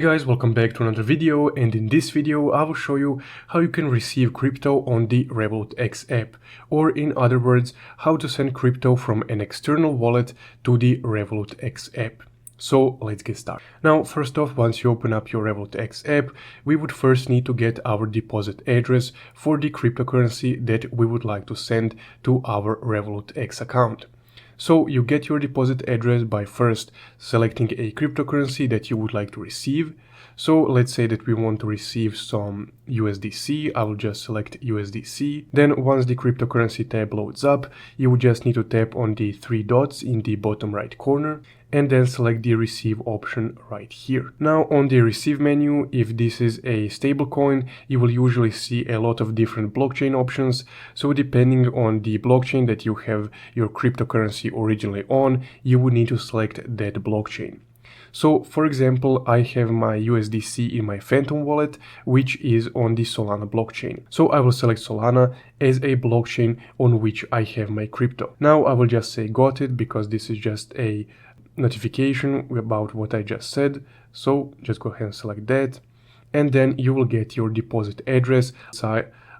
Hey guys, welcome back to another video, and in this video I will show you how you can receive crypto on the Revolut X app, or in other words, how to send crypto from an external wallet to the Revolut X app. So let's get started. Now, first off, once you open up your Revolut X app, we would first need to get our deposit address for the cryptocurrency that we would like to send to our Revolut X account. So you get your deposit address by first selecting a cryptocurrency that you would like to receive. So let's say that we want to receive some USDC. I will just select USDC. Then once the cryptocurrency tab loads up, you would just need to tap on the three dots in the bottom right corner and then select the receive option right here. Now on the receive menu, if this is a stablecoin, you will usually see a lot of different blockchain options. So depending on the blockchain that you have your cryptocurrency originally on, you would need to select that blockchain. So for example, I have my USDC in my Phantom wallet, which is on the Solana blockchain. So I will select Solana as a blockchain on which I have my crypto. Now I will just say got it, because this is just a notification about what I just said. So just go ahead and select that, and then you will get your deposit address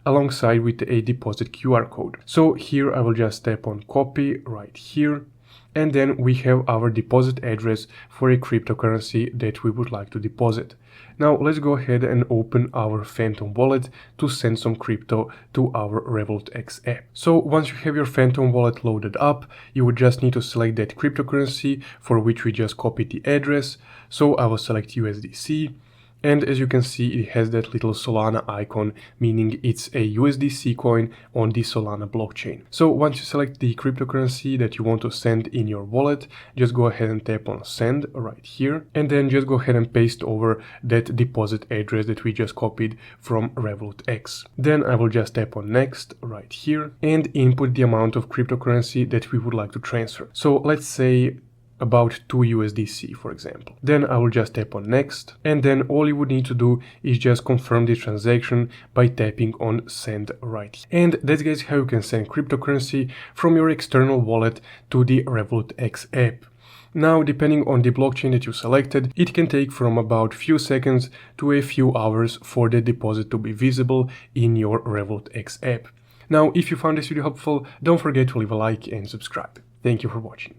alongside with a deposit QR code. So here I will just tap on copy right here, and then we have our deposit address for a cryptocurrency that we would like to deposit. Now let's go ahead and open our Phantom wallet to send some crypto to our Revolut X app. So once you have your Phantom wallet loaded up, you would just need to select that cryptocurrency for which we just copied the address. So I will select USDC. And as you can see, it has that little Solana icon, meaning it's a USDC coin on the Solana blockchain. So once you select the cryptocurrency that you want to send in your wallet, just go ahead and tap on send right here, and then just go ahead and paste over that deposit address that we just copied from Revolut X. Then I will just tap on next right here and input the amount of cryptocurrency that we would like to transfer. So let's say about 2 USDC, for example. Then I will just tap on next, and then all you would need to do is just confirm the transaction by tapping on send right here. And that's, guys, how you can send cryptocurrency from your external wallet to the Revolut X app. Now, depending on the blockchain that you selected, it can take from about few seconds to a few hours for the deposit to be visible in your Revolut X app. Now, if you found this video helpful, don't forget to leave a like and subscribe. Thank you for watching.